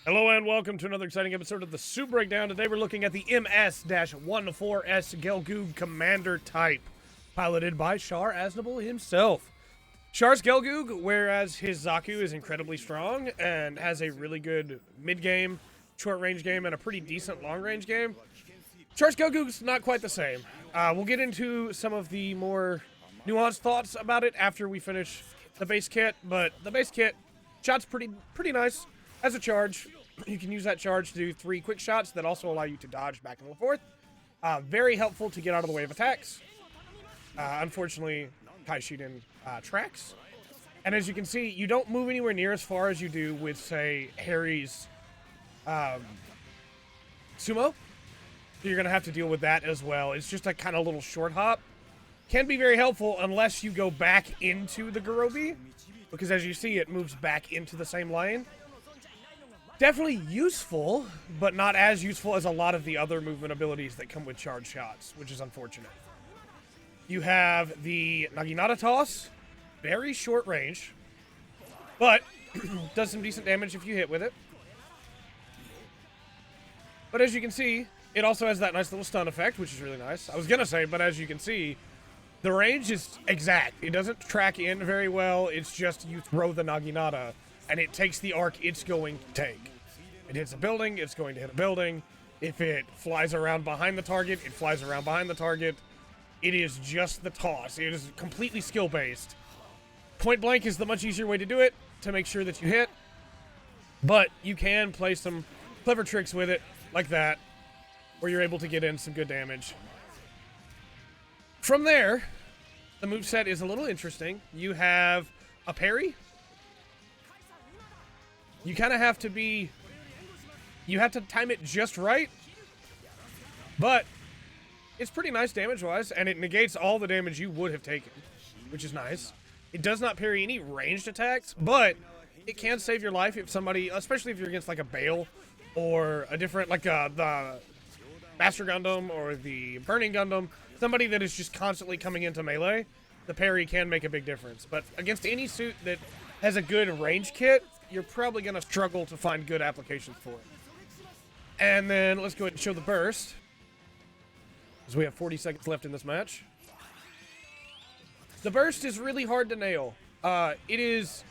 Hello and welcome to another exciting episode of the Soup Breakdown. Today we're looking at the MS-14S Gelgoog Commander type, piloted by Char himself. Char's Gelgoog, whereas his Zaku is incredibly strong and has a really good mid-game, short-range game, and a pretty decent long-range game, Char's Gelgoog's not quite the same. We'll get into some of the more nuanced thoughts about it after we finish the base kit, but the base kit, shot's pretty nice. As a charge, you can use that charge to do 3 quick shots that also allow you to dodge back and forth. Very helpful to get out of the way of attacks. Unfortunately, Kaishiden tracks. And as you can see, you don't move anywhere near as far as you do with, say, Harry's Sumo. So you're going to have to deal with that as well. It's just a kind of little short hop. Can be very helpful unless you go back into the Gurobi, because as you see, it moves back into the same lane. Definitely useful, but not as useful as a lot of the other movement abilities that come with charge shots, which is unfortunate. You have the Naginata Toss, very short range, but does some decent damage if you hit with it. But as you can see, it also has that nice little stun effect, which is really nice. I was going to say, but as you can see, the range is exact. It doesn't track in very well. It's just you throw the Naginata, and it takes the arc it's going to take. It hits a building, it's going to hit a building. If it flies around behind the target, it flies around behind the target. It is just the toss. It is completely skill-based. Point blank is the much easier way to do it, to make sure that you hit. But you can play some clever tricks with it, like that, where you're able to get in some good damage. From there, the moveset is a little interesting. You have a parry. You kind of have to be... You have to time it just right. But it's pretty nice damage-wise, and it negates all the damage you would have taken, which is nice. It does not parry any ranged attacks, but it can save your life if somebody, especially if you're against like a Bale or a different, like the Master Gundam or the Burning Gundam, somebody that is just constantly coming into melee, the parry can make a big difference. But against any suit that has a good range kit, you're probably going to struggle to find good applications for it. And then let's go ahead and show the burst, because we have 40 seconds left in this match. The burst is really hard to nail. It is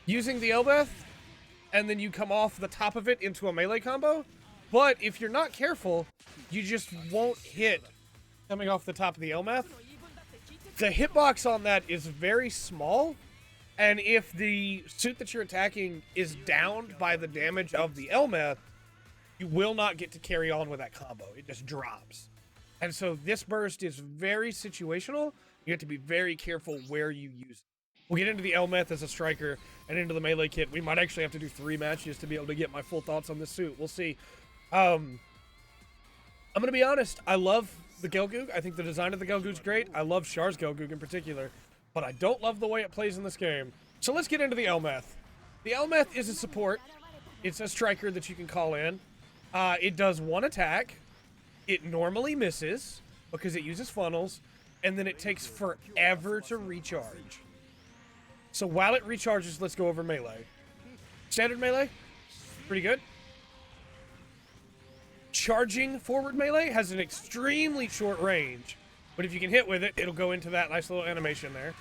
using the Elbeth, and then you come off the top of it into a melee combo. But if you're not careful, you just won't hit coming off the top of the Elbeth. The hitbox on that is very small, and if the suit that you're attacking is downed by the damage of the Elbeth, you will not get to carry on with that combo. It just drops. And so this burst is very situational. You have to be very careful where you use it. We'll get into the Elbeth as a striker and into the melee kit. We might actually have to do 3 matches to be able to get my full thoughts on this suit. We'll see. I'm going to be honest. I love the Gelgoog. I think the design of the Gelgoog's great. I love Char's Gelgoog in particular. But I don't love the way it plays in this game. So let's get into the Elbeth. The Elbeth is a support. It's a striker that you can call in. It does 1 attack. It normally misses because it uses funnels, and then it takes forever to recharge. So while it recharges, let's go over melee. Standard melee, pretty good. Charging forward melee has an extremely short range, but if you can hit with it, it'll go into that nice little animation there,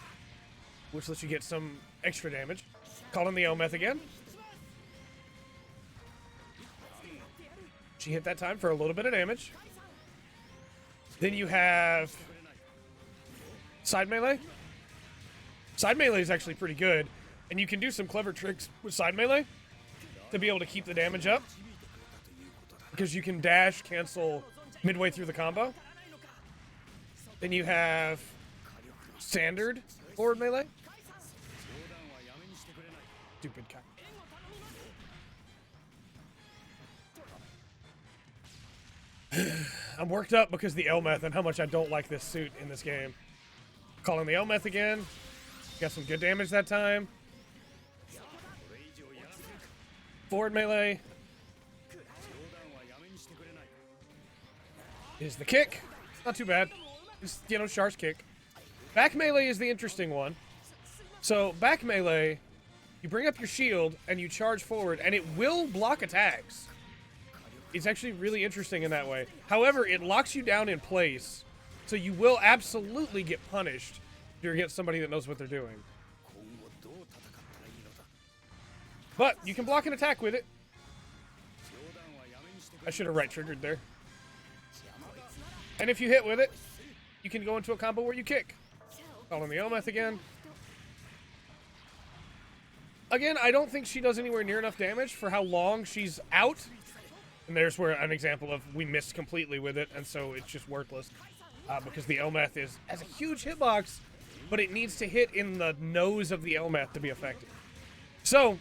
which lets you get some extra damage. Call in the Elbeth again. She hit that time for a little bit of damage. Then you have side melee. Side melee is actually pretty good, and you can do some clever tricks with side melee to be able to keep the damage up, because you can dash cancel midway through the combo. Then you have standard forward melee. Stupid guy. I'm worked up because the Elbeth and how much I don't like this suit in this game. Calling the Elbeth again. Got some good damage that time. Forward melee is the kick. Not too bad. It's, Char's kick. Back melee is the interesting one. So back melee You bring up your shield and you charge forward, and it will block attacks. It's actually really interesting in that way. However, it locks you down in place, so you will absolutely get punished if you're against somebody that knows what they're doing. But you can block an attack with it. I should have right-triggered there. And if you hit with it, you can go into a combo where you kick. Calling the Elmeth again. Again, I don't think she does anywhere near enough damage for how long she's out. And there's where an example of we missed completely with it, and so it's just worthless. Because the Elmeth has a huge hitbox, but it needs to hit in the nose of the Elmeth to be effective. So,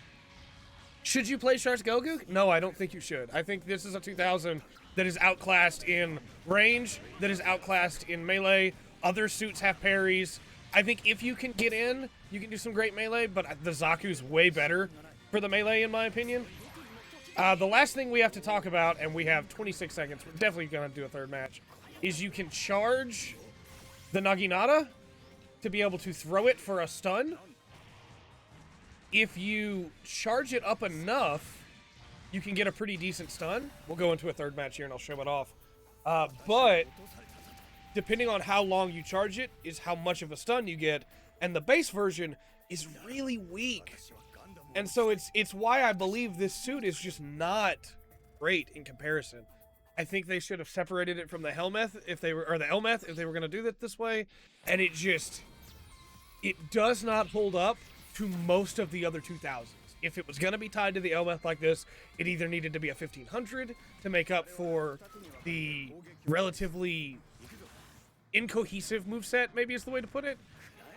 should you play Char's Gelgoog? No, I don't think you should. I think this is a 2000 that is outclassed in range, that is outclassed in melee. Other suits have parries. I think if you can get in, you can do some great melee, but the Zaku's way better for the melee, in my opinion. The last thing we have to talk about, and we have 26 seconds, we're definitely going to do a third match, is you can charge the Naginata to be able to throw it for a stun. If you charge it up enough, you can get a pretty decent stun. We'll go into a third match here and I'll show it off. But depending on how long you charge it is how much of a stun you get. And the base version is really weak. And so it's why I believe this suit is just not great in comparison. I think they should have separated it from the Helmeth if they were, or the Elmeth if they were going to do it this way. And it does not hold up to most of the other 2000s. If it was going to be tied to the Elmeth like this, it either needed to be a 1500 to make up for the relatively incohesive moveset, maybe is the way to put it,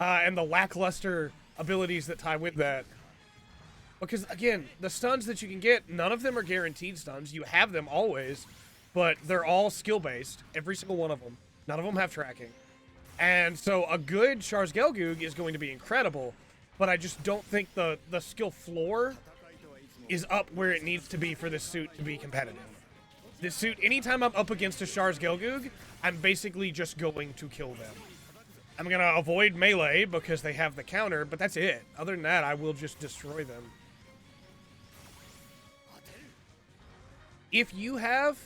and the lackluster abilities that tie with that. Because, again, the stuns that you can get, none of them are guaranteed stuns. You have them always, but they're all skill-based, every single one of them. None of them have tracking. And so a good Char's Gelgoog is going to be incredible, but I just don't think the skill floor is up where it needs to be for this suit to be competitive. This suit, anytime I'm up against a Char's Gelgoog, I'm basically just going to kill them. I'm going to avoid melee because they have the counter, but that's it. Other than that, I will just destroy them. If you have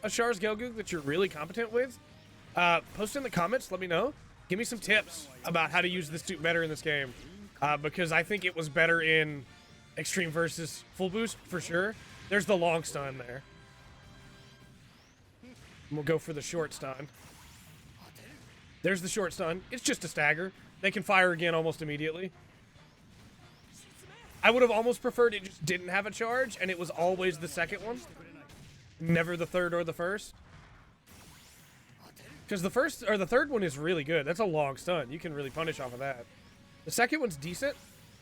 a Char's Gelgoog that you're really competent with, post in the comments, let me know. Give me some tips about how to use this suit better in this game. Because I think it was better in Extreme versus Full Boost, for sure. There's the long stun there. We'll go for the short stun. There's the short stun. It's just a stagger. They can fire again almost immediately. I would have almost preferred it just didn't have a charge, and it was always the second one. Never the third or the first. Because the first, or the third one is really good. That's a long stun. You can really punish off of that. The second one's decent.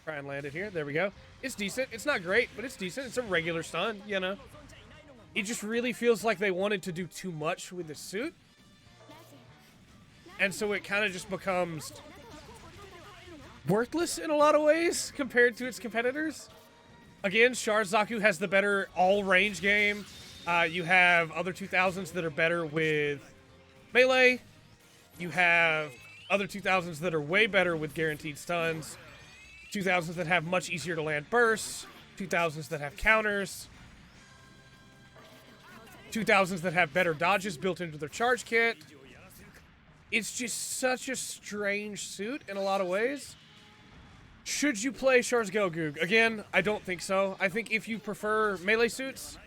Try and land it here. There we go. It's decent. It's not great, but it's decent. It's a regular stun, you know. It just really feels like they wanted to do too much with the suit. And so it kind of just becomes worthless in a lot of ways compared to its competitors. Again, Char Zaku has the better all-range game. You have other 2000s that are better with melee. You have other 2000s that are way better with guaranteed stuns. 2000s that have much easier to land bursts. 2000s that have counters. 2000s that have better dodges built into their charge kit. It's just such a strange suit in a lot of ways. Should you play Char's Gelgoog? Again, I don't think so. I think if you prefer melee suits,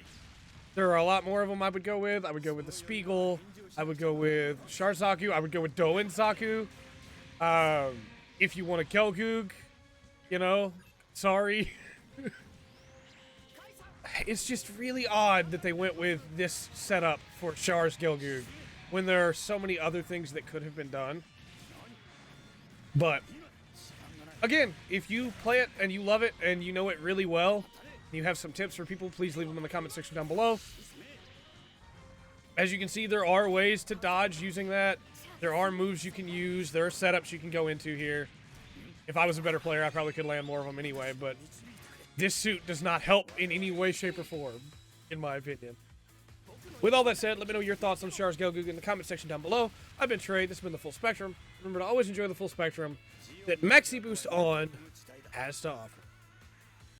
there are a lot more of them I would go with. I would go with the Spiegel. I would go with Char Zaku. I would go with Doen Zaku. If you want a Gelgoog, you know, sorry. It's just really odd that they went with this setup for Char's Gelgoog when there are so many other things that could have been done. But again, if you play it and you love it and you know it really well, and you have some tips for people, please leave them in the comment section down below. As you can see, there are ways to dodge using that. There are moves you can use. There are setups you can go into here. If I was a better player, I probably could land more of them anyway, but this suit does not help in any way, shape, or form, in my opinion. With all that said, let me know your thoughts on Char's Gelgoog in the comment section down below. I've been Trey. This has been the Full Spectrum. Remember to always enjoy the full spectrum that Maxiboost on has to offer.